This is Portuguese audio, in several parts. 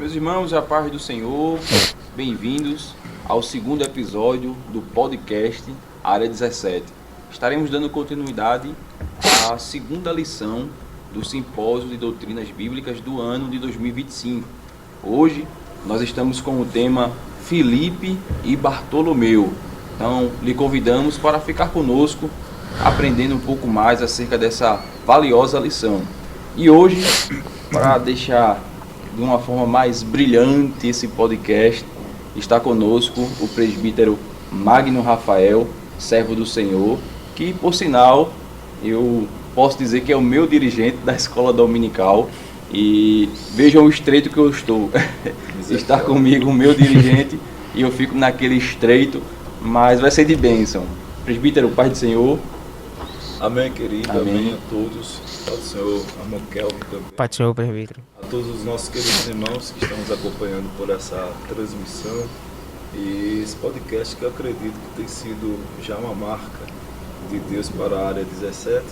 Meus irmãos, a paz do Senhor, bem-vindos ao segundo episódio do podcast Área 17. Estaremos dando continuidade à segunda lição do Simpósio de Doutrinas Bíblicas do ano de 2025. Hoje nós estamos com o tema Filipe e Bartolomeu. Então, lhe convidamos para ficar conosco, aprendendo um pouco mais acerca dessa valiosa lição. E hoje, para deixar de uma forma mais brilhante esse podcast, está conosco o presbítero Magno Rafael, servo do Senhor, que, por sinal, eu posso dizer que é o meu dirigente da escola dominical. E vejam o estreito que eu estou. Está comigo o meu dirigente e eu fico naquele estreito, mas vai ser de bênção. Presbítero, paz do Senhor. Amém, querido. Amém a todos. Paz do Senhor, irmão Kelvin também. Paz do Senhor, presbítero. A todos os nossos queridos irmãos que estão nos acompanhando por essa transmissão e esse podcast que eu acredito que tem sido já uma marca de Deus para a área 17,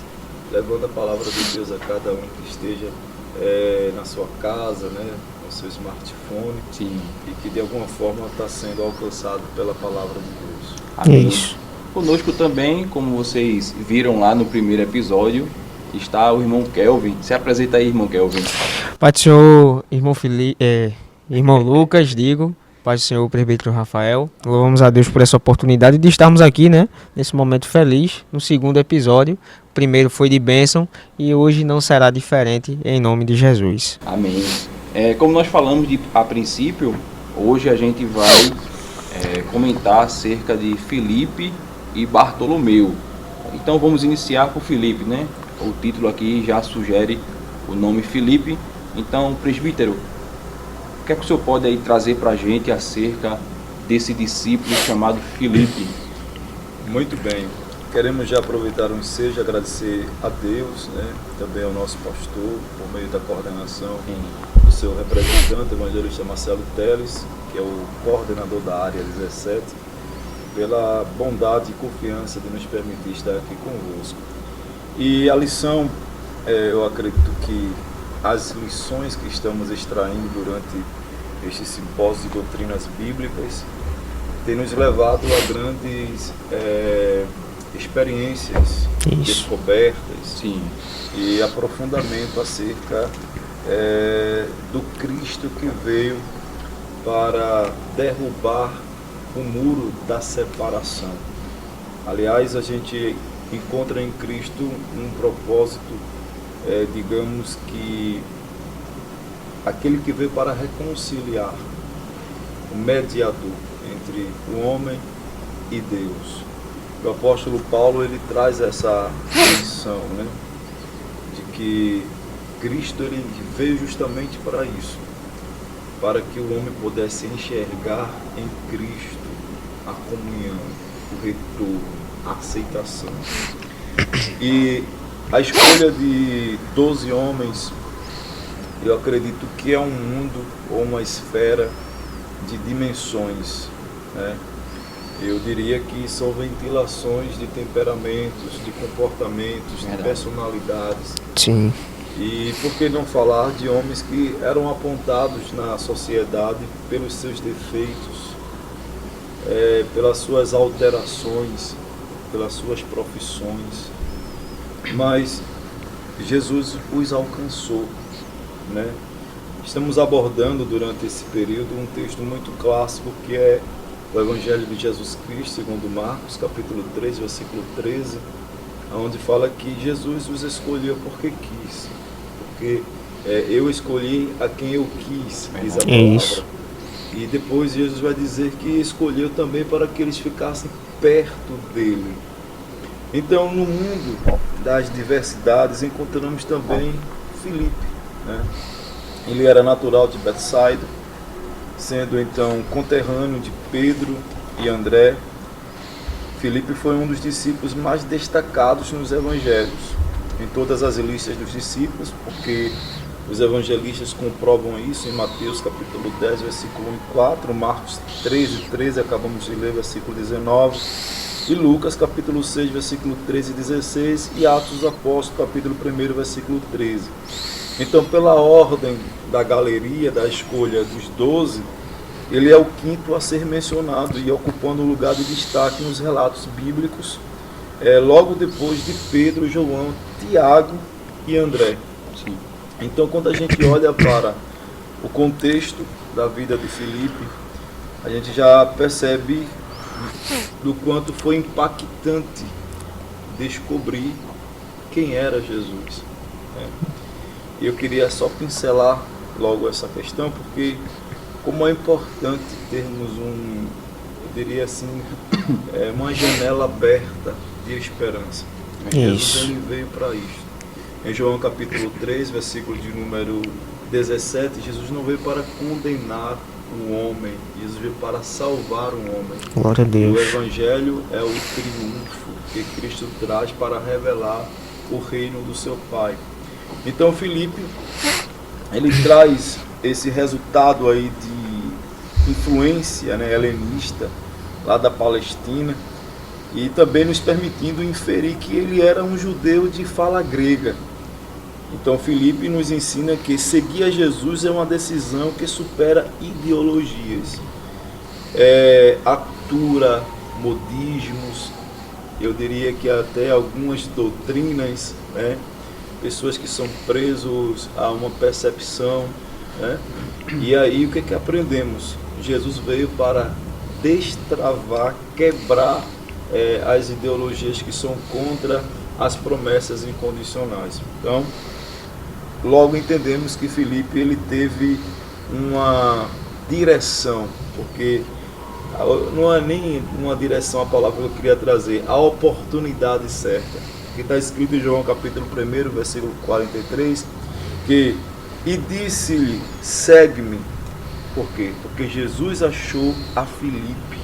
levando a palavra de Deus a cada um que esteja na sua casa, né, no seu smartphone. Sim. E que de alguma forma está sendo alcançado pela palavra de Deus. Amém. Isso. Conosco também, como vocês viram lá no primeiro episódio, está o irmão Kelvin. Se apresenta aí, irmão Kelvin. Paz do Senhor, irmão irmão Lucas, Paz do Senhor, presbítero Rafael. Louvamos a Deus por essa oportunidade de estarmos aqui, né? Nesse momento feliz, no segundo episódio. O primeiro foi de bênção e hoje não será diferente, em nome de Jesus. Amém. Como nós falamos a princípio, hoje a gente vai comentar acerca de Filipe e Bartolomeu. Então vamos iniciar por Filipe, né? O título aqui já sugere o nome Filipe. Então, presbítero, o que é que o senhor pode aí trazer para a gente acerca desse discípulo chamado Filipe? Muito bem. Queremos já aproveitar o ensejo e agradecer a Deus, né? Também ao nosso pastor, por meio da coordenação do seu representante, o evangelista Marcelo Teles, que é o coordenador da área 17, pela bondade e confiança de nos permitir estar aqui convosco. E a lição, eu acredito que as lições que estamos extraindo durante este simpósio de doutrinas bíblicas têm nos levado a grandes experiências, descobertas. Sim. E aprofundamento acerca do Cristo que veio para derrubar o muro da separação. Aliás, a gente encontra em Cristo um propósito, digamos que aquele que veio para reconciliar, o mediador entre o homem e Deus. O apóstolo Paulo, ele traz essa missão, né, de que Cristo ele veio justamente para isso, para que o homem pudesse enxergar em Cristo a comunhão, o retorno, a aceitação. E a escolha de 12 homens, eu acredito que é um mundo ou uma esfera de dimensões, né? Eu diria que são ventilações de temperamentos, de comportamentos, de personalidades. Sim. E por que não falar de homens que eram apontados na sociedade pelos seus defeitos, pelas suas alterações, pelas suas profissões, mas Jesus os alcançou, né? Estamos abordando durante esse período um texto muito clássico que é o Evangelho de Jesus Cristo, segundo Marcos, capítulo 3, versículo 13, onde fala que Jesus os escolheu porque quis, porque eu escolhi a quem eu quis, diz a palavra. Isso. E depois Jesus vai dizer que escolheu também para que eles ficassem perto dele. Então, no mundo das diversidades, encontramos também Filipe, né? Ele era natural de Betsaida, sendo então conterrâneo de Pedro e André. Filipe foi um dos discípulos mais destacados nos evangelhos, em todas as listas dos discípulos, porque os evangelistas comprovam isso em Mateus capítulo 10, versículo 1 e 4, Marcos 13, acabamos de ler, versículo 19, e Lucas capítulo 6, versículo 13 e 16, e Atos dos Apóstolos capítulo 1, versículo 13. Então, pela ordem da galeria, da escolha dos 12, ele é o quinto a ser mencionado e ocupando um lugar de destaque nos relatos bíblicos, logo depois de Pedro, João, Tiago e André. Sim. Então, quando a gente olha para o contexto da vida de Filipe, a gente já percebe do quanto foi impactante descobrir quem era Jesus. E eu queria só pincelar logo essa questão, porque como é importante termos eu diria assim, uma janela aberta de esperança. Jesus ele veio para isto. Em João capítulo 3, versículo de número 17, Jesus não veio para condenar o homem, Jesus veio para salvar o homem. Glória a Deus. O Evangelho é o triunfo que Cristo traz para revelar o reino do seu Pai. Então Filipe, ele traz esse resultado aí de influência, né, helenista, lá da Palestina, e também nos permitindo inferir que ele era um judeu de fala grega. Então Filipe nos ensina que seguir a Jesus é uma decisão que supera ideologias, cultura, modismos, eu diria que até algumas doutrinas, né? Pessoas que são presos a uma percepção, né? E aí o que aprendemos? Jesus veio para destravar, quebrar as ideologias que são contra as promessas incondicionais. Então, logo entendemos que Filipe ele teve uma direção, porque não é nem uma direção a palavra que eu queria trazer, a oportunidade certa, que está escrito em João capítulo 1, versículo 43, que e disse-lhe, segue-me. Por quê? Porque Jesus achou a Filipe.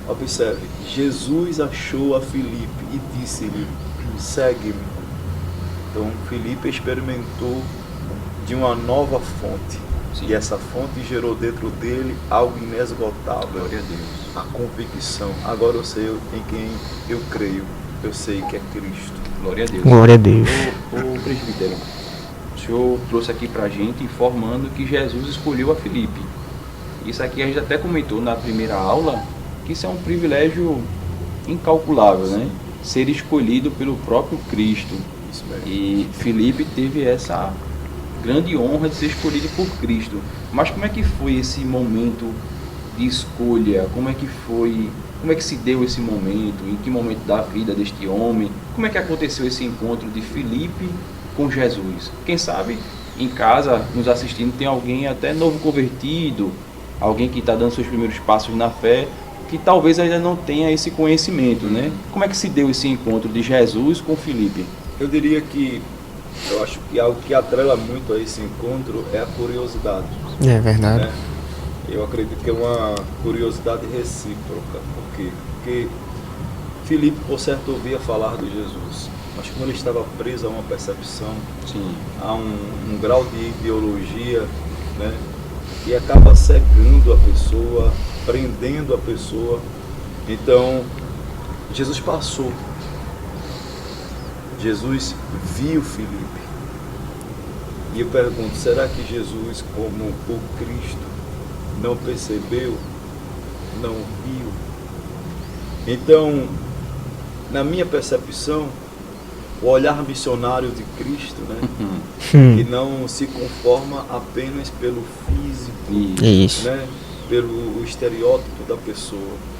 Observe, Jesus achou a Filipe e disse-lhe, segue-me. Então Filipe experimentou de uma nova fonte. Sim. E essa fonte gerou dentro dele algo inesgotável. Glória a Deus. A convicção. Agora eu sei em quem eu creio. Eu sei que é Cristo. Glória a Deus. Glória a Deus. O presbítero, o senhor trouxe aqui pra gente informando que Jesus escolheu a Filipe. Isso aqui a gente até comentou na primeira aula, que isso é um privilégio incalculável, né? Ser escolhido pelo próprio Cristo. Isso mesmo. E Filipe teve essa grande honra de ser escolhido por Cristo. Mas como é que foi esse momento de escolha? Como é que se deu esse momento? Em que momento da vida deste homem? Como é que aconteceu esse encontro de Filipe com Jesus? Quem sabe em casa, nos assistindo, tem alguém até novo convertido, alguém que está dando seus primeiros passos na fé, que talvez ainda não tenha esse conhecimento, né? Como é que se deu esse encontro de Jesus com Filipe? Eu diria que eu acho que algo que atrela muito a esse encontro é a curiosidade. É verdade. Né? Eu acredito que é uma curiosidade recíproca. Por quê? Porque Filipe, por certo, ouvia falar de Jesus, mas como ele estava preso a uma percepção, Sim. a um grau de ideologia, né? E acaba cegando a pessoa, prendendo a pessoa. Então, Jesus passou. Jesus viu Filipe. E eu pergunto, será que Jesus, como o Cristo, não percebeu, não viu? Então, na minha percepção, o olhar missionário de Cristo, né, que não se conforma apenas pelo físico, Isso. né, pelo estereótipo da pessoa.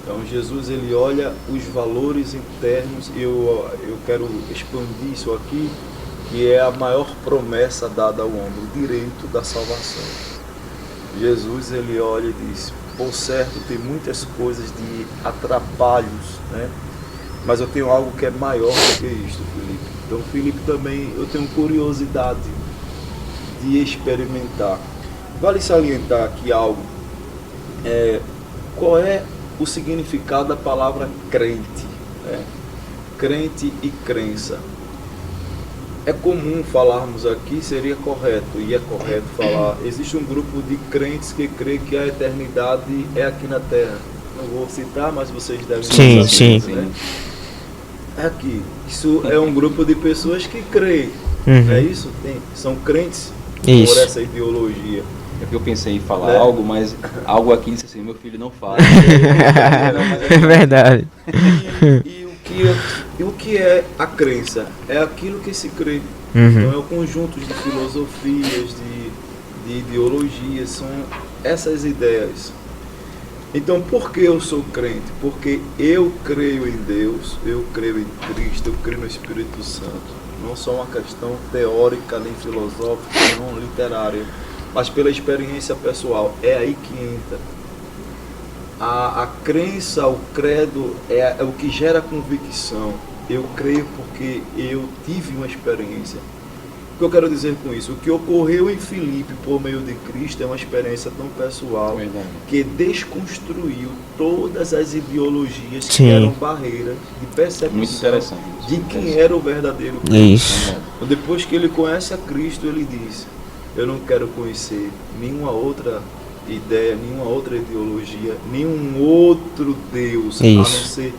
Então Jesus ele olha os valores internos, e eu quero expandir isso aqui, que é a maior promessa dada ao homem, o direito da salvação. Jesus ele olha e diz, por certo tem muitas coisas de atrapalhos, né? Mas eu tenho algo que é maior do que isto, Filipe. Então Filipe também, eu tenho curiosidade de experimentar. Vale salientar aqui algo, qual é o significado da palavra crente, né? Crente e crença. É comum falarmos aqui, seria correto, e é correto falar, existe um grupo de crentes que crê que a eternidade é aqui na Terra. Não vou citar, mas vocês devem Sim, saber, sim. né? É aqui. Isso é um grupo de pessoas que creem Não é isso? São crentes Isso. por essa ideologia. É que eu pensei em falar Né? algo, mas algo aqui disse assim, meu filho não fala. É verdade. E o que é a crença? É aquilo que se crê. Uhum. Então é o conjunto de filosofias, de ideologias, são essas ideias. Então por que eu sou crente? Porque eu creio em Deus, eu creio em Cristo, eu creio no Espírito Santo. Não só uma questão teórica, nem filosófica, não literária, mas pela experiência pessoal. É aí que entra. A crença, o credo é o que gera convicção. Eu creio porque eu tive uma experiência. O que eu quero dizer com isso? O que ocorreu em Filipe por meio de Cristo é uma experiência tão pessoal Verdade. que desconstruiu todas as ideologias Sim. que eram barreiras de percepção Muito interessante. de quem era o verdadeiro Cristo. Isso. Então, depois que ele conhece a Cristo, ele diz: eu não quero conhecer nenhuma outra ideia, nenhuma outra ideologia, nenhum outro Deus, a não Isso. ser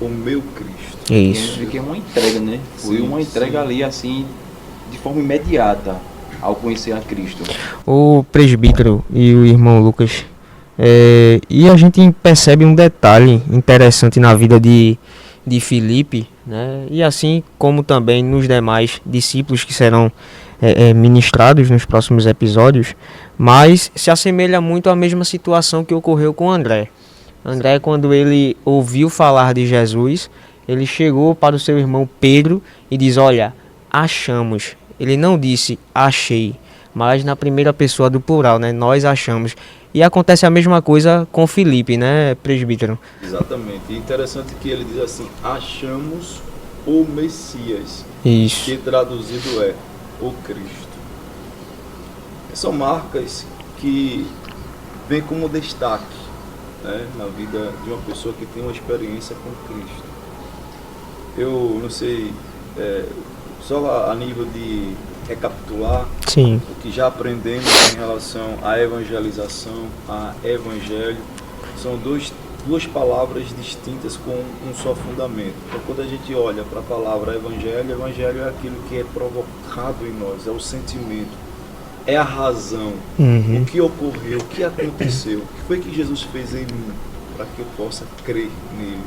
o meu Cristo. Isso. Porque é uma entrega, né? Foi Sim, uma entrega sim. ali, assim, de forma imediata, ao conhecer a Cristo. O presbítero e o irmão Lucas, e a gente percebe um detalhe interessante na vida de Filipe, né? E assim como também nos demais discípulos que serão ministrados nos próximos episódios, mas se assemelha muito à mesma situação que ocorreu com André. André, quando ele ouviu falar de Jesus, ele chegou para o seu irmão Pedro e diz: olha, achamos. Ele não disse achei, mas na primeira pessoa do plural, né? Nós achamos. E acontece a mesma coisa com Filipe, né, presbítero? Exatamente. E interessante que ele diz assim: achamos o Messias, Isso. que traduzido é o Cristo. São marcas que vêm como destaque, né, na vida de uma pessoa que tem uma experiência com Cristo. Eu não sei, só a nível de recapitular Sim. o que já aprendemos em relação à evangelização, a evangelho, são duas palavras distintas com um só fundamento. Então, quando a gente olha para a palavra evangelho, evangelho é aquilo que é provocado em nós, é o sentimento, é a razão, Uhum. o que ocorreu, o que aconteceu, o que foi que Jesus fez em mim, para que eu possa crer nele.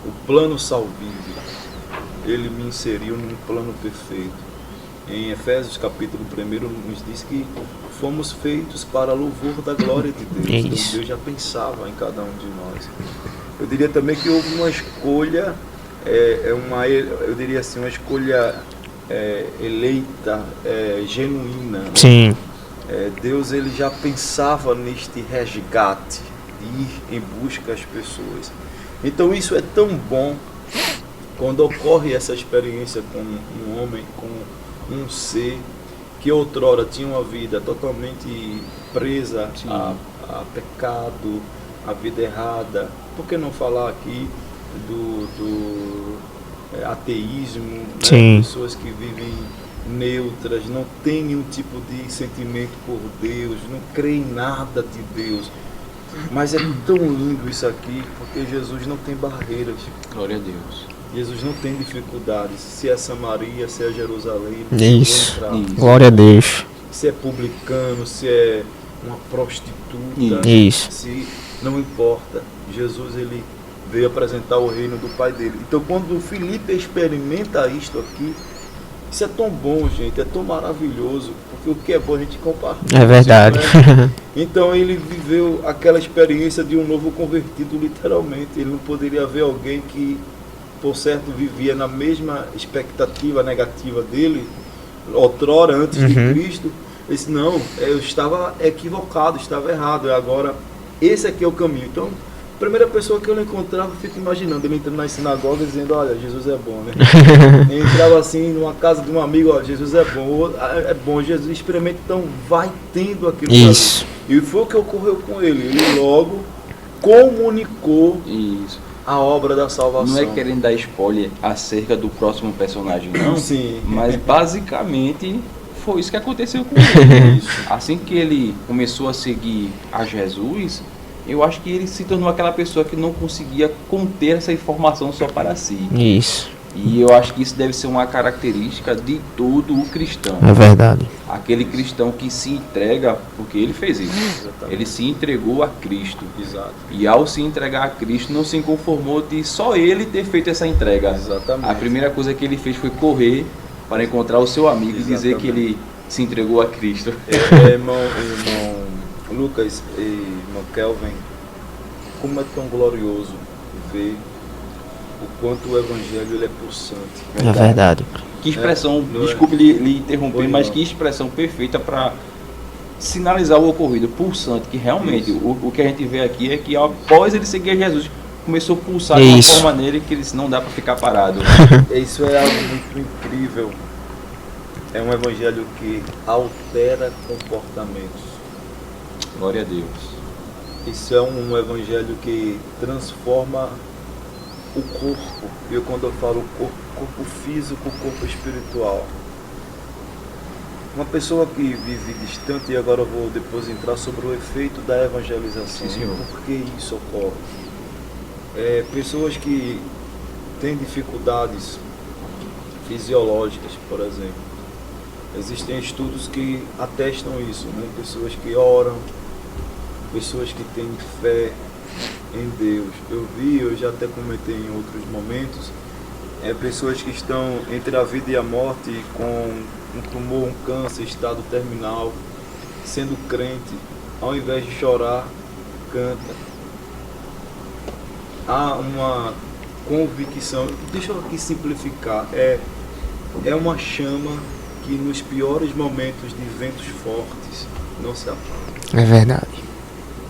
O plano salvífico, ele me inseriu num plano perfeito. Em Efésios capítulo 1 nos diz que fomos feitos para louvor da glória de Deus. Então Deus já pensava em cada um de nós. Eu diria também que houve uma escolha, eu diria assim, uma escolha eleita, genuína. Né? Sim. Deus ele já pensava neste resgate, de ir em busca das pessoas. Então isso é tão bom quando ocorre essa experiência com um homem, com um ser que outrora tinha uma vida totalmente presa a pecado, a vida errada. Por que não falar aqui do ateísmo, né? Pessoas que vivem neutras, não têm nenhum tipo de sentimento por Deus, não creem em nada de Deus. Mas é tão lindo isso aqui, porque Jesus não tem barreiras. Glória a Deus. Jesus não tem dificuldades. Se é Samaria, se é Jerusalém, Isso. Isso. Glória a Deus. se é publicano, se é uma prostituta, Isso. se não importa. Jesus ele veio apresentar o reino do Pai dele. Então quando o Filipe experimenta isto aqui, isso é tão bom, gente, é tão maravilhoso, porque o que é bom a gente compartilha. É verdade. Né? Então ele viveu aquela experiência de um novo convertido, literalmente. Ele não poderia ver alguém que, por certo, vivia na mesma expectativa negativa dele, outrora, antes de Cristo. Ele disse, não, eu estava equivocado, estava errado, agora esse aqui é o caminho. Então, a primeira pessoa que eu encontrava, eu fico imaginando, ele entrando na sinagoga dizendo, olha, Jesus é bom, né? Ele entrava assim, numa casa de um amigo, olha, Jesus é bom, Jesus experimenta, então vai tendo aquilo. Isso. E foi o que ocorreu com ele, ele logo comunicou Isso. a obra da salvação. Não é querendo dar spoiler acerca do próximo personagem, não. Sim. Mas basicamente foi isso que aconteceu com ele. Assim que ele começou a seguir a Jesus, eu acho que ele se tornou aquela pessoa que não conseguia conter essa informação só para si. Isso. E eu acho que isso deve ser uma característica de todo o cristão. É verdade. Aquele cristão que se entrega, porque ele fez isso. Exatamente. Ele se entregou a Cristo. Exato. E ao se entregar a Cristo, não se conformou de só ele ter feito essa entrega. Exatamente. A primeira coisa que ele fez foi correr para encontrar o seu amigo e dizer que ele se entregou a Cristo. Irmão Lucas e irmão Kelvin, como é tão glorioso ver o quanto o evangelho ele é pulsante. É verdade. Que expressão, Não é? desculpe lhe interromper, Oi, mas irmão. que expressão perfeita para sinalizar o ocorrido, pulsante, que realmente o que a gente vê aqui é que após ele seguir Jesus, começou a pulsar de uma Isso. forma nele que ele disse, não dá para ficar parado. Isso é algo muito incrível. É um evangelho que altera comportamentos. Glória a Deus. Isso é um evangelho que transforma o corpo. E quando eu falo corpo físico, corpo espiritual. Uma pessoa que vive distante, e agora eu vou depois entrar sobre o efeito da evangelização. Sim, senhor. Por que isso ocorre? Pessoas que têm dificuldades fisiológicas, por exemplo. Existem estudos que atestam isso, né? Pessoas que oram, pessoas que têm fé em Deus. Eu já até comentei em outros momentos, pessoas que estão entre a vida e a morte com um tumor, um câncer, estado terminal, sendo crente, ao invés de chorar, canta. Há uma convicção, deixa eu aqui simplificar, é uma chama que nos piores momentos de ventos fortes não se apaga. É verdade.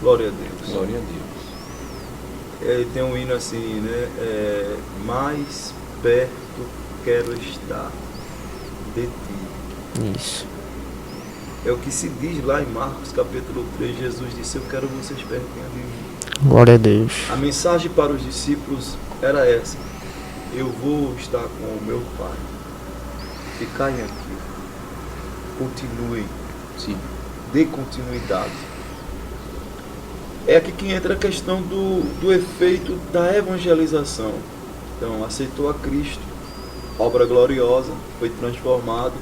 Glória a Deus. Glória a Deus. Tem um hino assim, né? Mais perto quero estar de ti. Isso. É o que se diz lá em Marcos capítulo 3. Jesus disse, eu quero vocês pertinho de mim. Glória a Deus. A mensagem para os discípulos era essa: eu vou estar com o meu Pai. Fiquem aqui. Continuem. Sim. Dê continuidade. É aqui que entra a questão do efeito da evangelização. Então, aceitou a Cristo, obra gloriosa, foi transformado.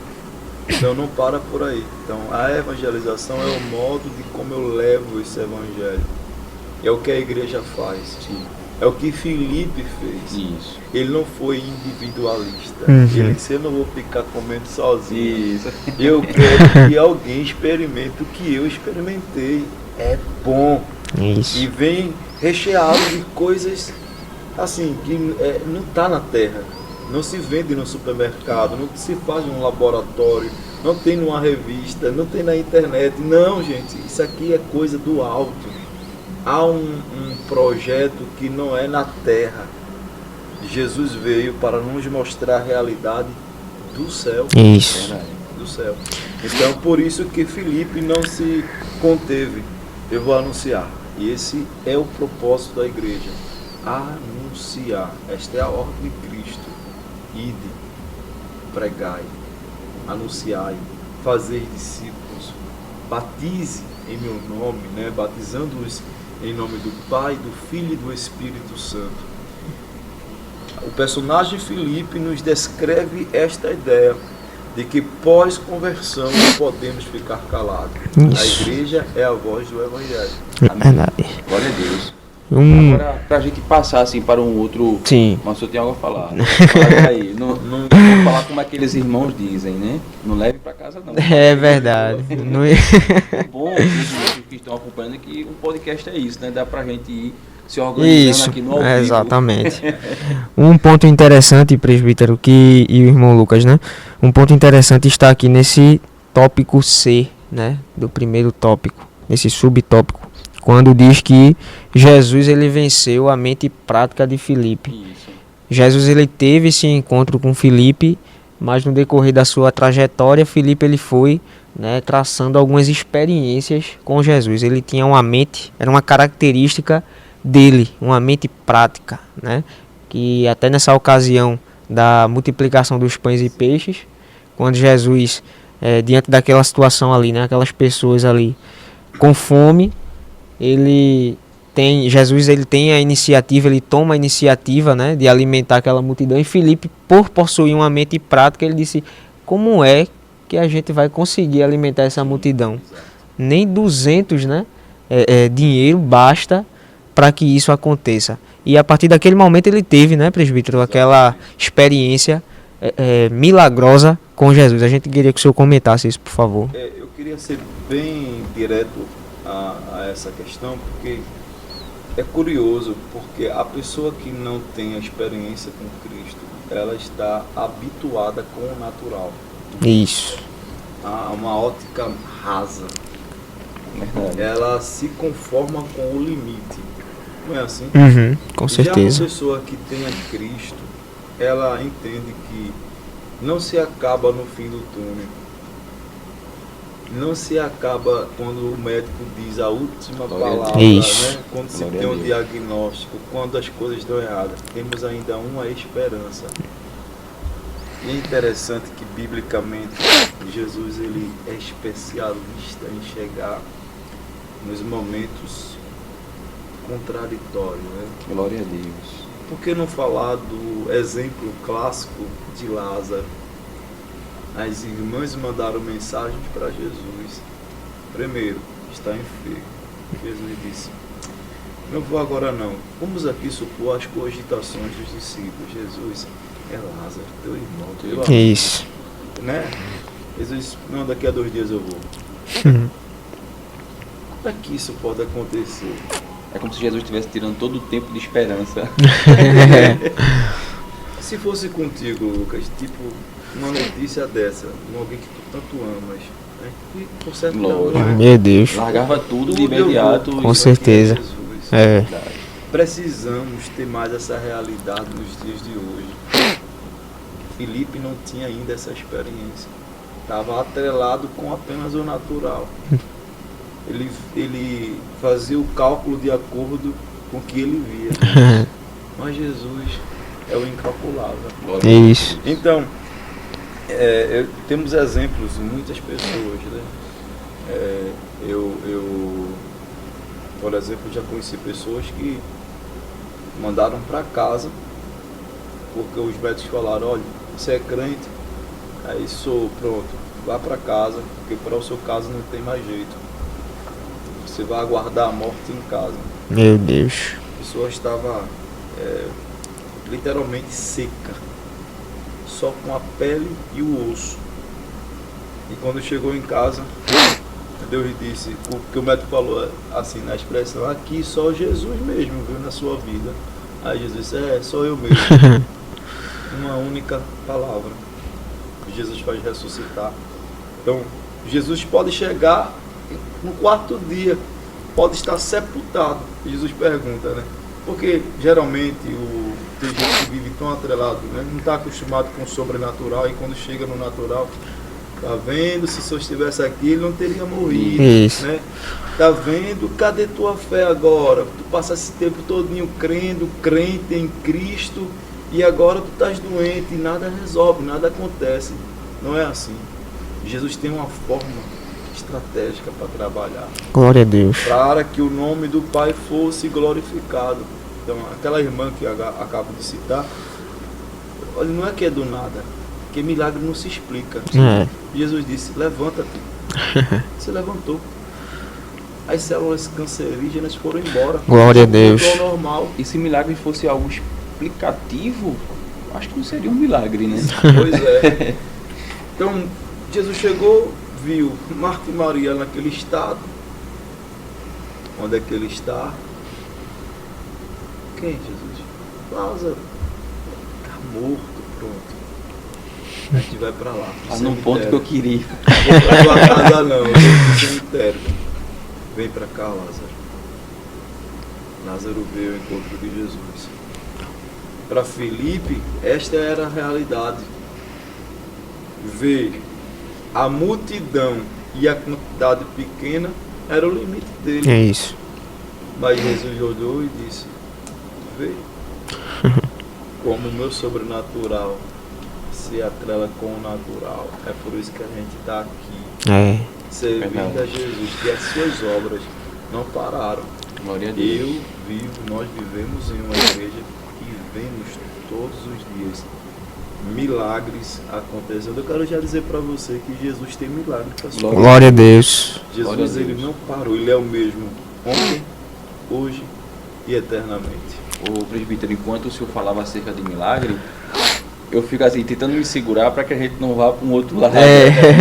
Então, não para por aí. Então, a evangelização é o modo de como eu levo esse evangelho. É o que a igreja faz. Sim. É o que Filipe fez. Isso. Ele não foi individualista. Uhum. Ele disse, eu não vou ficar comendo sozinho. Isso. Eu quero que alguém experimente o que eu experimentei. É bom. E Isso. vem recheado de coisas assim que não está na terra. Não se vende no supermercado, não se faz num laboratório, não tem numa revista, não tem na internet. Não, gente, isso aqui é coisa do alto. Há um projeto que não é na terra. Jesus veio para nos mostrar a realidade do céu. Isso. Verdade. Do céu. Então, por isso que Filipe não se conteve. Eu vou anunciar. E esse é o propósito da igreja. Anunciar. Esta é a ordem de Cristo. Ide, pregai, anunciai, fazei discípulos, batize em meu nome, né? Batizando-os em nome do Pai, do Filho e do Espírito Santo. O personagem Filipe nos descreve esta ideia de que pós-conversão não podemos ficar calados. A Isso. igreja é a voz do Evangelho. É verdade. Glória a Deus. Um... Para a gente passar assim para um outro... Sim. Mas eu tenho algo a falar. Fala aí. Não vou falar como aqueles irmãos dizem, né? Não leve para casa não. É verdade. Não... O bom dos que estão acompanhando é que o podcast é isso, né? Dá pra gente ir se organizando Isso, aqui no ao vivo. exatamente. Um ponto interessante, presbítero, e o irmão Lucas, né? Um ponto interessante está aqui nesse tópico C, né? Do primeiro tópico, nesse subtópico, quando diz que Jesus ele venceu a mente prática de Filipe. Isso. Jesus ele teve esse encontro com Filipe, mas no decorrer da sua trajetória, Filipe ele foi, né, traçando algumas experiências com Jesus. Ele tinha uma mente, era uma característica dele, uma mente prática, né? Que até nessa ocasião da multiplicação dos pães e peixes, quando Jesus, diante daquela situação ali, né, aquelas pessoas ali com fome, ele Jesus ele tem a iniciativa, ele toma a iniciativa, né, de alimentar aquela multidão. E Filipe, por possuir uma mente prática, ele disse: como é que a gente vai conseguir alimentar essa multidão? Nem 200, né, dinheiro basta para que isso aconteça. E a partir daquele momento ele teve, né, presbítero, aquela experiência milagrosa com Jesus. A gente queria que o senhor comentasse isso, por favor. Eu queria ser bem direto a essa questão, porque é curioso, porque a pessoa que não tem a experiência com Cristo, ela está habituada com o natural. Isso. A uma ótica rasa. Verdade. Ela se conforma com o limite. Não é assim? Uhum, com Já certeza. uma pessoa que tem a Cristo, ela entende que não se acaba no fim do túnel. Não se acaba quando o médico diz a última Glória a palavra, Deus. né? Quando se Glória tem a um Deus. diagnóstico, quando as coisas estão erradas. Temos ainda uma esperança. E é interessante que, biblicamente, Jesus ele é especialista em chegar nos momentos contraditórios, né? Glória a Deus. Por que não falar do exemplo clássico de Lázaro? As irmãs mandaram mensagens para Jesus. Primeiro, está enfermo. Jesus disse: não vou agora não. Vamos aqui supor as cogitações dos discípulos. Jesus, é Lázaro, teu irmão, teu Que amigo, isso. né? Jesus, não, daqui a 2 dias eu vou. Como é que isso pode acontecer? É como se Jesus estivesse tirando todo o tempo de esperança. Se fosse contigo, Lucas, tipo, uma notícia dessa, de alguém que tu tanto amas, né? E por certo Lógico. não, né? Meu Deus. Largava tudo de Tudo eu imediato. vou. Com Isso certeza. Jesus. É. Verdade. Precisamos ter mais essa realidade nos dias de hoje. Filipe não tinha ainda essa experiência. Estava atrelado com apenas o natural. Ele fazia o cálculo de acordo com o que ele via. Mas Jesus é o incalculável. Glória É a Deus. isso. Então, temos exemplos de muitas pessoas, né? Por exemplo, já conheci pessoas que mandaram para casa porque os médicos falaram: olha, você é crente, aí sou, pronto, vá para casa, porque para o seu caso não tem mais jeito. Você vai aguardar a morte em casa. Meu Deus. A pessoa estava literalmente seca, só com a pele e o osso. E quando chegou em casa, Deus disse, o que o médico falou assim na expressão: aqui só Jesus mesmo viu na sua vida. Aí Jesus disse: sou eu mesmo. Uma única palavra. Jesus faz ressuscitar. Então, Jesus pode chegar no 4º dia, pode estar sepultado. Jesus pergunta, né? Porque geralmente tem gente que vive tão atrelado, né? Não está acostumado com o sobrenatural, e quando chega no natural, tá vendo? Se eu estivesse aqui, ele não teria morrido. Isso. Né? Tá vendo? Cadê tua fé agora? Tu passa esse tempo todinho crente em Cristo, e agora tu estás doente e nada resolve, nada acontece. Não é assim. Jesus tem uma forma estratégica para trabalhar, Glória a Deus. para que o nome do Pai fosse glorificado. Então, aquela irmã que eu acabo de citar, olha, não é que é do nada, porque milagre não se explica. É. Jesus disse: levanta-te. Se levantou. As células cancerígenas foram embora. Glória a Deus. Voltou ao normal. E se milagre fosse algo explicativo, acho que não seria um milagre, né? Pois é. Então, Jesus chegou, viu Marta e Maria naquele estado. Onde é que ele está? Quem, Jesus? Lázaro. Está morto, pronto. A gente vai para lá. pro Tá num ponto que eu queria. Não vou pra tua casa não, eu vou pro cemitério. Vem para cá, Lázaro. Lázaro veio ao encontro de Jesus. Para Filipe, esta era a realidade. Ver a multidão e a quantidade pequena era o limite dele. É isso. Mas Jesus olhou e disse: vê como o meu sobrenatural se atrela com o natural. É por isso que a gente está aqui, É. servindo Verdade. a Jesus, que as suas obras não pararam. Glória a Deus. Nós vivemos em uma igreja que vemos todos os dias milagres acontecendo. Eu quero já dizer para você que Jesus tem milagre para sua vida. Glória a Deus. Jesus, Glória a Deus. ele não parou, ele é o mesmo ontem, hoje e eternamente. Ô presbítero, enquanto o senhor falava acerca de milagre, eu fico assim, tentando me segurar para que a gente não vá para um outro lado.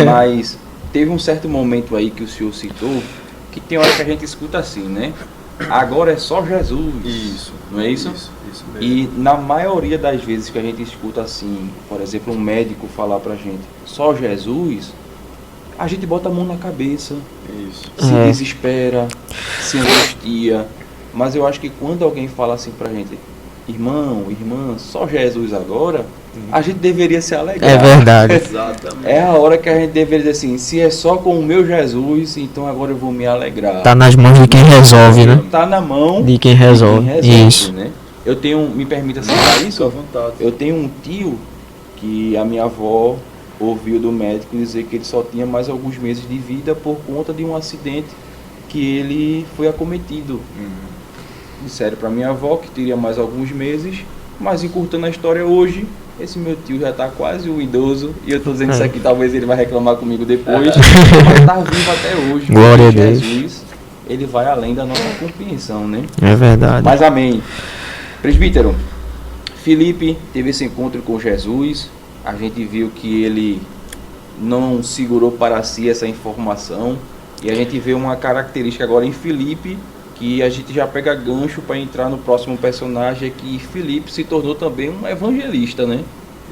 Mas teve um certo momento aí que o senhor citou, que tem hora que a gente escuta assim, né? Agora é só Jesus. Isso. Não é isso? Isso mesmo. E na maioria das vezes que a gente escuta assim, por exemplo, um médico falar pra gente, só Jesus, a gente bota a mão na cabeça, Isso. se desespera, se angustia. Mas eu acho que quando alguém fala assim pra gente, irmão, irmã, só Jesus agora, a gente deveria se alegrar. É verdade. Exatamente. É a hora que a gente deveria dizer assim, se é só com o meu Jesus, então agora eu vou me alegrar. Tá nas mãos de quem resolve, né? Tá na mão De quem resolve. Isso. né? Eu tenho, me permita citar Fica à isso, vontade. eu tenho um tio que a minha avó ouviu do médico dizer que ele só tinha mais alguns meses de vida por conta de um acidente que ele foi acometido. Disseram para minha avó que teria mais alguns meses, mas encurtando a história hoje, esse meu tio já está quase um idoso, e eu estou dizendo isso aqui, talvez ele vai reclamar comigo depois, mas está vivo até hoje. Glória porque a Deus. Jesus, ele vai além da nossa compreensão, né? É verdade. Mas amém. Presbítero, Filipe teve esse encontro com Jesus, a gente viu que ele não segurou para si essa informação, e a gente vê uma característica agora em Filipe, que a gente já pega gancho para entrar no próximo personagem, é que Filipe se tornou também um evangelista, né?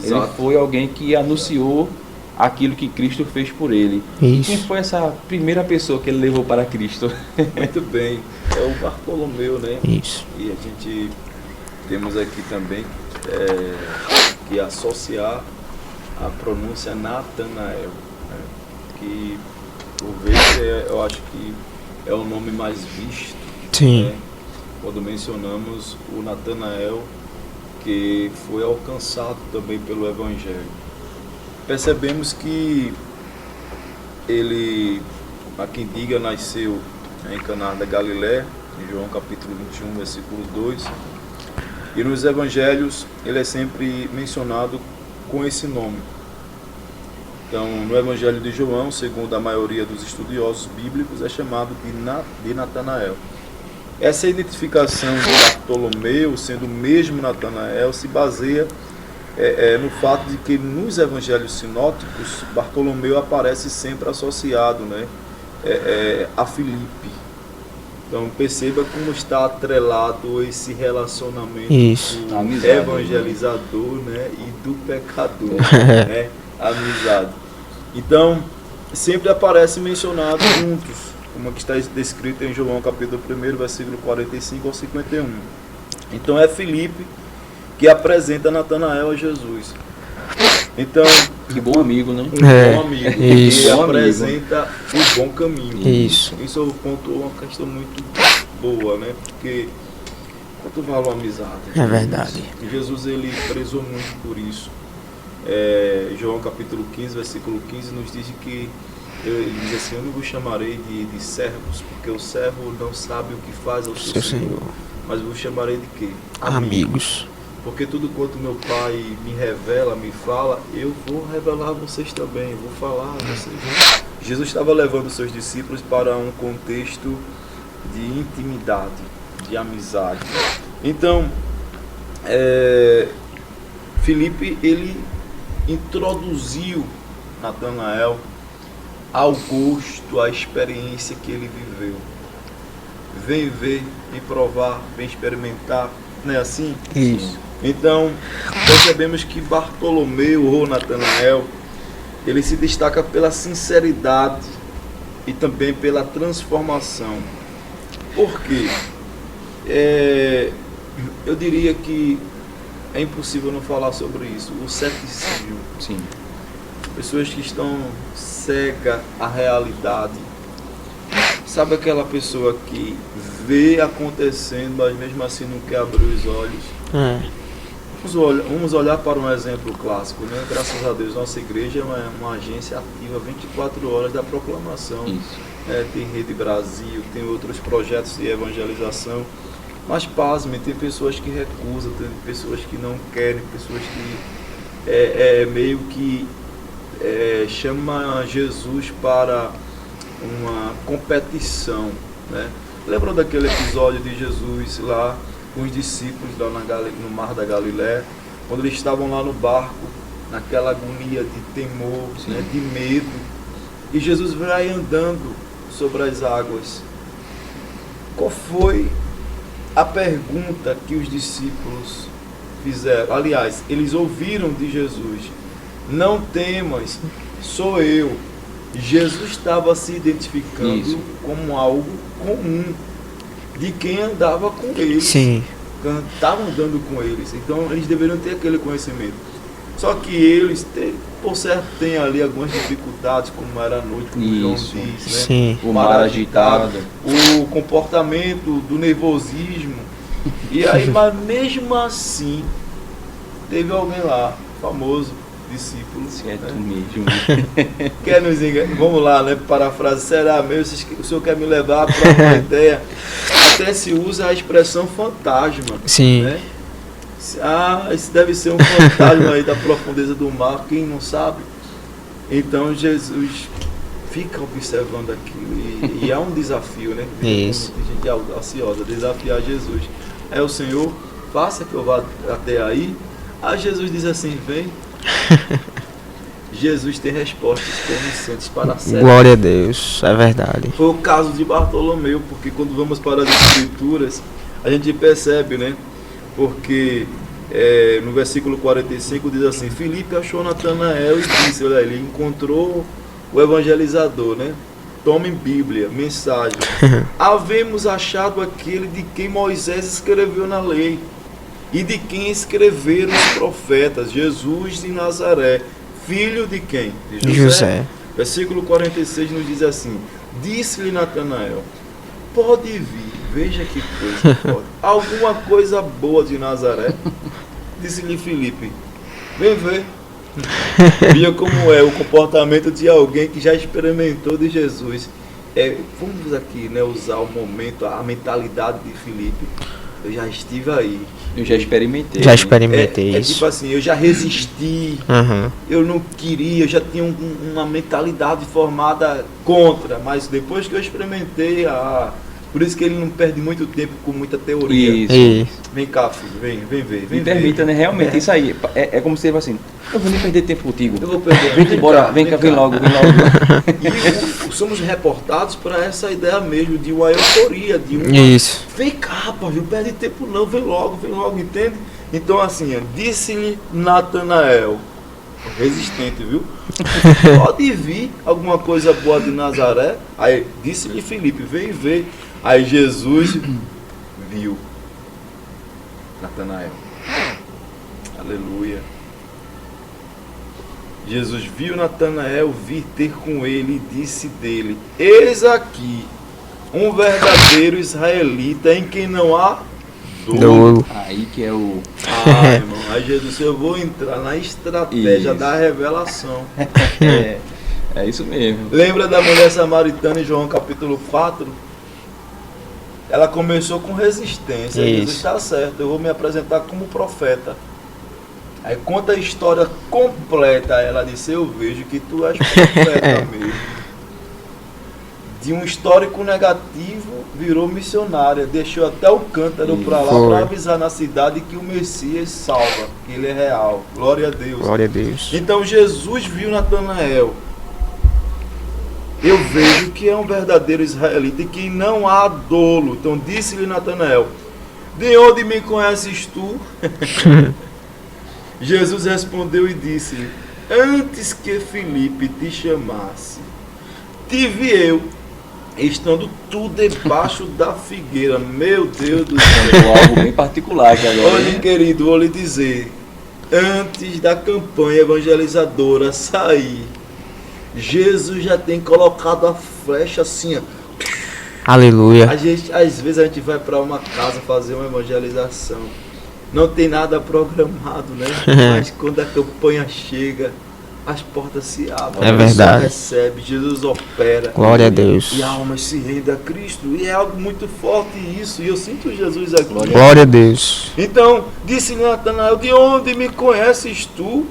Ele Exato. foi alguém que anunciou aquilo que Cristo fez por ele. E quem Isso. foi essa primeira pessoa que ele levou para Cristo? Muito bem. É o Bartolomeu, né? Isso. E a gente temos aqui também que associar a pronúncia Natanael, né? Que por vezes eu acho que é o nome mais visto, Sim. né? Quando mencionamos o Natanael, que foi alcançado também pelo Evangelho. Percebemos que ele, a quem diga, nasceu em Caná da Galiléia, em João capítulo 21, versículo 2. E nos Evangelhos ele é sempre mencionado com esse nome. Então, no Evangelho de João, segundo a maioria dos estudiosos bíblicos, é chamado de Natanael. Essa identificação de Bartolomeu, sendo o mesmo Natanael, se baseia no fato de que nos evangelhos sinóticos, Bartolomeu aparece sempre associado, né, a Filipe. Então perceba como está atrelado esse relacionamento Isso. do Amizade, evangelizador, né, e do pecador, né, amizade. Então sempre aparece mencionado juntos, como que está descrito em João capítulo 1, versículo 45 ao 51. Então é Filipe que apresenta Natanael a Jesus. Então, Que bom amigo, né? um bom amigo, isso. que Bom amigo. apresenta o bom caminho. Isso. Isso é um ponto, uma questão muito boa, né? Porque quanto vale a amizade? É verdade. Jesus ele prezou muito por isso. João capítulo 15, versículo 15 nos diz que ele diz assim: eu não vos chamarei de servos, porque o servo não sabe o que faz ao seu Senhor, mas vos chamarei de quê? Amigos. Porque tudo quanto meu Pai me revela, me fala, eu vou revelar a vocês também, vou falar a vocês. Jesus estava levando seus discípulos para um contexto de intimidade, de amizade. Então, Filipe, ele introduziu Natanael ao gosto, à experiência que ele viveu. Vem ver, vem provar, vem experimentar, não é assim? Isso. Então, percebemos que Bartolomeu ou Natanael, ele se destaca pela sinceridade e também pela transformação. Por quê? Eu diria que é impossível não falar sobre isso. O ceticismo. Sim. Pessoas que estão cegas à realidade. Sabe aquela pessoa que vê acontecendo, mas mesmo assim não quer abrir os olhos? Vamos olhar para um exemplo clássico, né? Graças a Deus, nossa igreja é uma agência ativa 24 horas da proclamação Isso. Tem Rede Brasil, tem outros projetos de evangelização. Mas pasme, tem pessoas que recusam, tem pessoas que não querem, pessoas que meio que chama Jesus para uma competição, né? Lembram daquele episódio de Jesus lá com os discípulos lá no Mar da Galileia, quando eles estavam lá no barco, naquela agonia de temor, né, de medo, e Jesus vai andando sobre as águas. Qual foi a pergunta que os discípulos fizeram? Aliás, eles ouviram de Jesus: não temas, sou eu. Jesus estava se identificando como algo comum de quem andava com eles. Sim. Estavam andando com eles. Então eles deveriam ter aquele conhecimento. Só que eles, por certo, têm ali algumas dificuldades, como era a noite, como o João diz, né? Sim. O mar agitado, o comportamento do nervosismo. E aí, mas mesmo assim, teve alguém lá, famoso discípulo. é tu Né? mesmo. Quer nos enganar? Vamos lá, né? Parafrase, será mesmo? O senhor quer me levar para uma ideia? Até se usa a expressão fantasma. Sim. Né? Esse deve ser um fantasma aí da profundeza do mar, quem não sabe? Então Jesus fica observando aquilo e é um desafio, né? Isso. Tem gente audaciosa, desafiar Jesus. O Senhor, faça que eu vá até aí. Aí Jesus diz assim: vem. Jesus tem respostas convincentes para a série. Glória a Deus, é verdade. Foi o caso de Bartolomeu, porque quando vamos para as Escrituras, a gente percebe, né? Porque no versículo 45 diz assim: Filipe achou Natanael e disse, olha, ele encontrou o evangelizador, né? Tomem Bíblia, mensagem. Havemos achado aquele de quem Moisés escreveu na lei e de quem escreveram os profetas, Jesus de Nazaré, filho de quem? De José. Versículo 46 nos diz assim: disse-lhe Natanael, pode vir, veja que coisa, pode. Alguma coisa boa de Nazaré? Disse-lhe Filipe, vem ver. Via como é o comportamento de alguém que já experimentou de Jesus. Vamos aqui, né, usar o momento, a mentalidade de Filipe. Eu já estive aí. Eu já experimentei. Já experimentei É isso. tipo assim, eu já resisti. Uhum. Eu não queria, eu já tinha uma mentalidade formada contra. Mas depois que eu experimentei, por isso que ele não perde muito tempo com muita teoria. Isso. Vem cá, filho, vem ver. Me permita, né? Realmente, isso aí. É como se ele assim: eu vou nem perder tempo contigo. Eu vou perder. Vem embora, vem cá, vem logo. E somos reportados para essa ideia mesmo de uma euforia, de uma... Isso. Vem cá, rapaz, não perde tempo não, vem logo, entende? Então assim, disse-lhe Natanael, resistente, viu? Pode vir alguma coisa boa de Nazaré? Aí disse-lhe Filipe, vem ver. Aí Jesus viu Natanael. Aleluia. Jesus viu Natanael vir ter com ele e disse dele: eis aqui um verdadeiro israelita em quem não há dolo. Aí que é o... Irmão, aí Jesus, eu vou entrar na estratégia da revelação. É isso mesmo. Lembra da mulher samaritana em João capítulo 4? Ela começou com resistência. Isso. Jesus, está certo, eu vou me apresentar como profeta. Aí conta a história completa. Ela disse: eu vejo que tu és profeta mesmo. De um histórico negativo virou missionária. Deixou até o cântaro para lá para avisar na cidade que o Messias salva, que ele é real. Glória a Deus. Glória a Deus. Então Jesus viu Natanael. Eu vejo que é um verdadeiro israelita e que não há dolo. Então disse-lhe Natanael: de onde me conheces tu? Jesus respondeu e disse-lhe: antes que Filipe te chamasse, te vi eu, estando tu debaixo da figueira. Meu Deus do céu. Algo bem particular aqui agora. Olha, querido, vou lhe dizer, antes da campanha evangelizadora sair, Jesus já tem colocado a flecha assim, ó. Aleluia. Às vezes a gente vai para uma casa fazer uma evangelização, não tem nada programado, né? Mas quando a campanha chega, as portas se abrem. É verdade. Recebe, Jesus opera. Glória a Deus. E a alma se rende a Cristo. E é algo muito forte isso. E eu sinto Jesus aqui. Glória a Deus. Então, disse Natanael, de onde me conheces tu?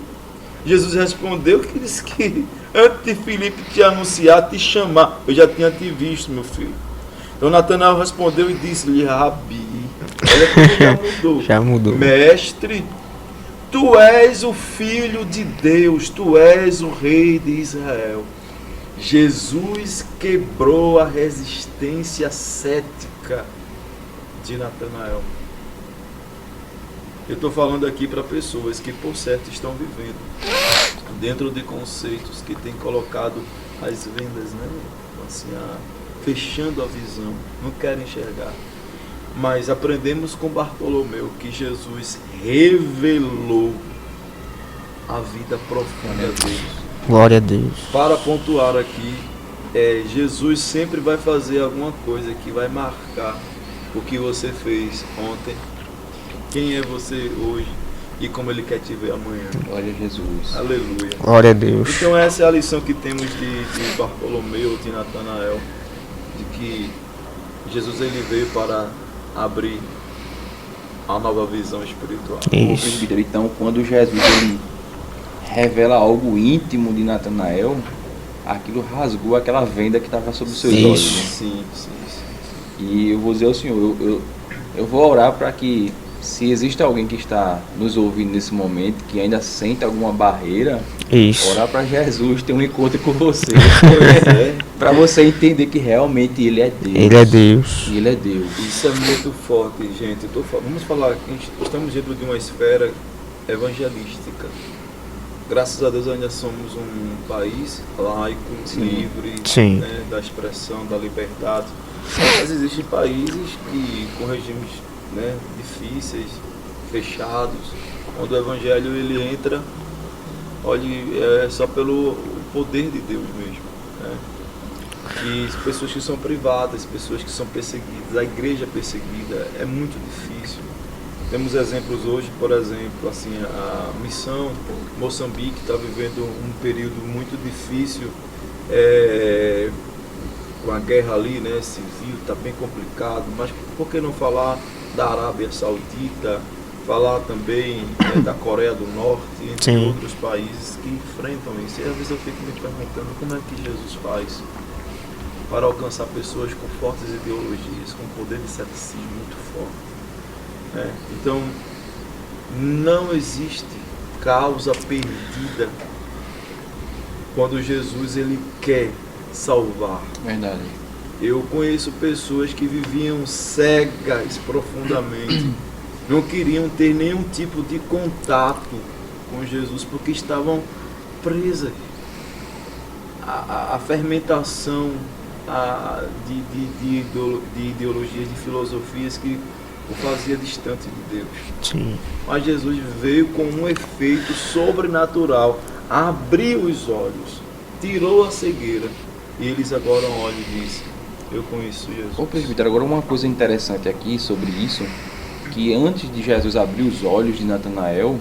Jesus respondeu que disse que antes de Filipe te anunciar, te chamar, eu já tinha te visto, meu filho. Então Natanael respondeu e disse-lhe, Rabi, olha como já mudou. Já mudou. Mestre, tu és o Filho de Deus, tu és o Rei de Israel. Jesus quebrou a resistência cética de Natanael. Eu estou falando aqui para pessoas que, por certo, estão vivendo dentro de conceitos que têm colocado as vendas, né? Assim, fechando a visão, não querem enxergar. Mas aprendemos com Bartolomeu que Jesus revelou a vida profunda dele. Glória a Deus. Para pontuar aqui, Jesus sempre vai fazer alguma coisa que vai marcar o que você fez ontem, quem é você hoje e como Ele quer te ver amanhã. Glória a Jesus. Aleluia. Glória a Deus. Então essa é a lição que temos de Bartolomeu, de Natanael, de que Jesus ele veio para abrir a nova visão espiritual. Isso. Então, quando Jesus ele revela algo íntimo de Natanael, aquilo rasgou aquela venda que estava sobre os seus Isso. olhos. Né? Sim. E eu vou dizer ao Senhor, eu vou orar para que, se existe alguém que está nos ouvindo nesse momento, que ainda sente alguma barreira, Isso. orar para Jesus ter um encontro com você. Pois é. Para você entender que realmente Ele é Deus. Ele é Deus. E Ele é Deus. Isso é muito forte, gente. Vamos falar, estamos dentro de uma esfera evangelística. Graças a Deus ainda somos um país laico, livre, Sim. né, da expressão, da liberdade. Mas existem países que, com regimes, né, difíceis, fechados, onde o evangelho ele entra, olhe, só pelo poder de Deus mesmo, né? E pessoas que são privadas, pessoas que são perseguidas, a igreja perseguida, é muito difícil. Temos exemplos hoje, por exemplo, assim, a missão Moçambique está vivendo um período muito difícil, com a guerra ali, né, civil, está bem complicado, mas por que não falar da Arábia Saudita, falar também da Coreia do Norte, entre Sim. outros países que enfrentam isso. E às vezes eu fico me perguntando como é que Jesus faz para alcançar pessoas com fortes ideologias, com poder de ceticismo muito forte. Então, não existe causa perdida quando Jesus ele quer salvar. Verdade. Eu conheço pessoas que viviam cegas profundamente, não queriam ter nenhum tipo de contato com Jesus porque estavam presas à fermentação de ideologias, de filosofias que o fazia distante de Deus. Sim. Mas Jesus veio com um efeito sobrenatural, abriu os olhos, tirou a cegueira, e eles agora olham e dizem: eu conheço Jesus. Ô presbítero, agora uma coisa interessante aqui sobre isso, que antes de Jesus abrir os olhos de Natanael,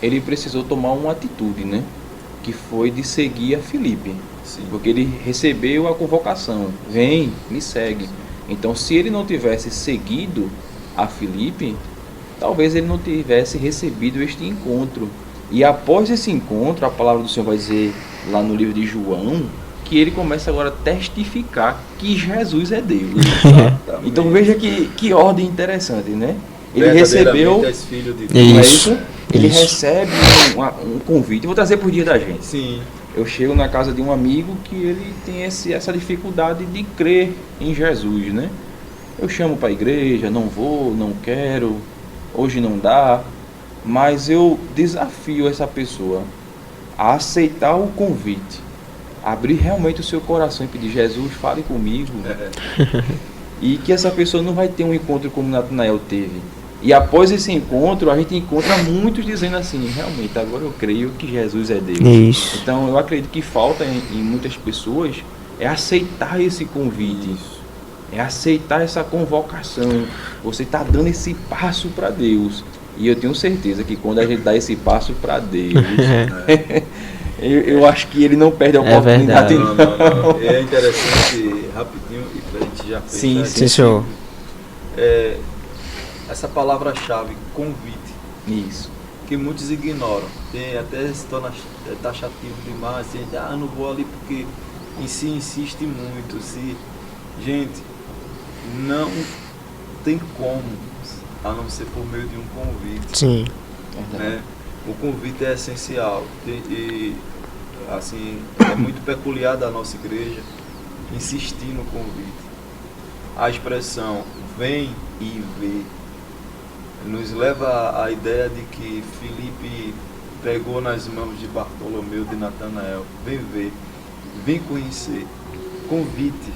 ele precisou tomar uma atitude, né? Que foi de seguir a Filipe. Sim. Porque ele recebeu a convocação: vem, me segue. Então, se ele não tivesse seguido a Filipe, talvez ele não tivesse recebido este encontro. E após esse encontro, a palavra do Senhor vai dizer lá no livro de João, que ele começa agora a testificar que Jesus é Deus. Exatamente. Então veja que ordem interessante, né? Ele recebeu, és filho de Deus. não é Isso. isso? Ele Isso. recebe um convite. Eu vou trazer por dia da gente. Sim. Eu chego na casa de um amigo que ele tem essa dificuldade de crer em Jesus, né? Eu chamo para a igreja, não vou, não quero, hoje não dá, mas eu desafio essa pessoa a aceitar o convite, abrir realmente o seu coração e pedir: Jesus, fale comigo. E que essa pessoa não vai ter um encontro como Natanael teve. E após esse encontro, a gente encontra muitos dizendo assim: realmente, agora eu creio que Jesus é Deus. Isso. Então eu acredito que falta em muitas pessoas é aceitar esse convite, é aceitar essa convocação. Você está dando esse passo para Deus. E eu tenho certeza que quando a gente dá esse passo para Deus, Eu acho que ele não perde a É oportunidade. verdade. Não. É interessante, rapidinho, e pra gente já fechar. Sim, Sim, senhor. Essa palavra-chave, convite, Isso. que muitos ignoram. Tem até se torna taxativo demais, assim, não vou ali porque em si insiste muito. Gente, não tem como, a não ser por meio de um convite. Sim. Né? O convite é essencial e assim, é muito peculiar da nossa igreja insistir no convite. A expressão vem e vê nos leva à ideia de que Filipe pegou nas mãos de Bartolomeu, de Natanael, vem ver, vem conhecer, convite.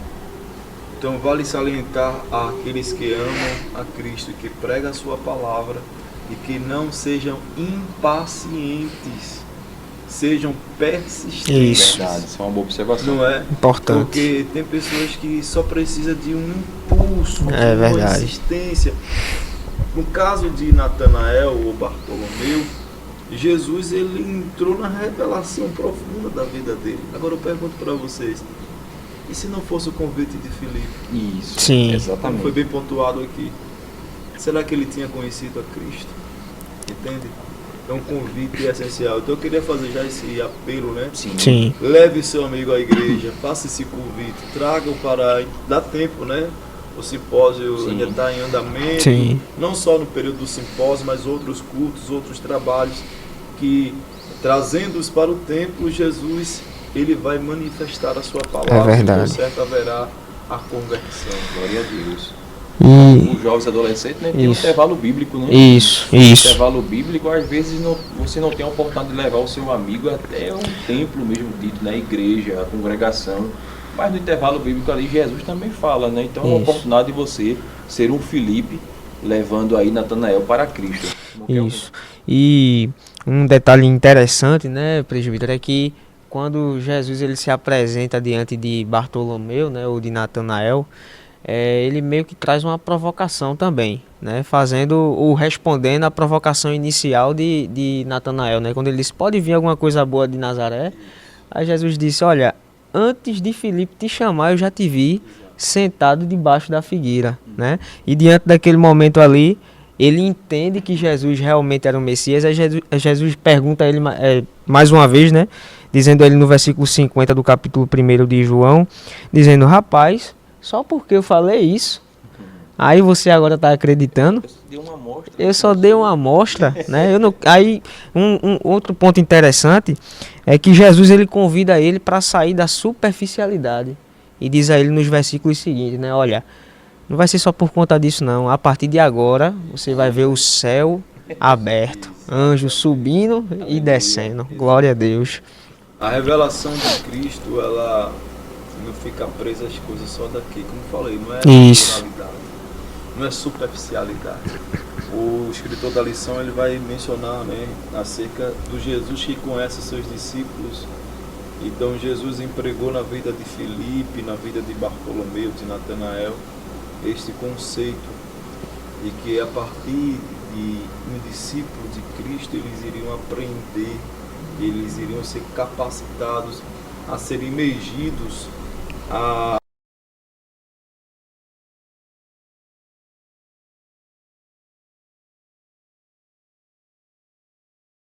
Então vale salientar àqueles que amam a Cristo, que pregam a sua palavra e que não sejam impacientes, sejam persistentes. Isso. Verdade, isso é uma boa observação. Não é? Importante. Porque tem pessoas que só precisam de um impulso, de É uma verdade. insistência. No caso de Natanael ou Bartolomeu, Jesus ele entrou na revelação profunda da vida dele. Agora eu pergunto para vocês, e se não fosse o convite de Filipe? Isso. Sim. Como Exatamente. foi bem pontuado aqui. Será que ele tinha conhecido a Cristo? Entende? Então o convite é essencial. Então eu queria fazer já esse apelo, né? Sim. Sim. Leve seu amigo à igreja, faça esse convite, traga-o para... Dá tempo, né? O simpósio Sim. ainda está em andamento, Sim. não só no período do simpósio, mas outros cultos, outros trabalhos que, trazendo-os para o templo, Jesus, ele vai manifestar a sua palavra. É verdade. E, por certo, haverá a conversão. Glória a Deus. E Os jovens adolescentes, né, tem um Isso. intervalo bíblico, né? isso. Intervalo bíblico, às vezes você não tem a oportunidade de levar o seu amigo até um templo mesmo dito, né? A igreja, a congregação. Mas no intervalo bíblico ali, Jesus também fala, né? Então é uma Isso. oportunidade de você ser um Filipe, levando aí Natanael para Cristo. Não quer Isso. E um detalhe interessante, né, presbítero, é que quando Jesus ele se apresenta diante de Bartolomeu, né, ou de Natanael, ele meio que traz uma provocação também, né, respondendo à provocação inicial de Natanael, né, quando ele disse, pode vir alguma coisa boa de Nazaré? Aí Jesus disse, olha, antes de Filipe te chamar, eu já te vi sentado debaixo da figueira, né? E diante daquele momento ali, ele entende que Jesus realmente era o Messias. Aí Jesus pergunta a ele mais uma vez, né? Dizendo a ele no versículo 50 do capítulo 1 de João, dizendo, rapaz, só porque eu falei isso, aí você agora está acreditando? Eu só dei uma amostra, né? Aí um outro ponto interessante é que Jesus ele convida ele para sair da superficialidade e diz a ele nos versículos seguintes, né? Olha, não vai ser só por conta disso não. A partir de agora você vai ver o céu aberto, anjos subindo e descendo. Glória a Deus. A revelação de Cristo, ela não fica presa às coisas só daqui. Como falei, não é Isso. naturalidade, não é superficialidade. O escritor da lição ele vai mencionar, né, acerca do Jesus que conhece seus discípulos. Então Jesus empregou na vida de Filipe, na vida de Bartolomeu, de Natanael, este conceito de que a partir de um discípulo de Cristo eles iriam aprender, eles iriam ser capacitados a serem imergidos a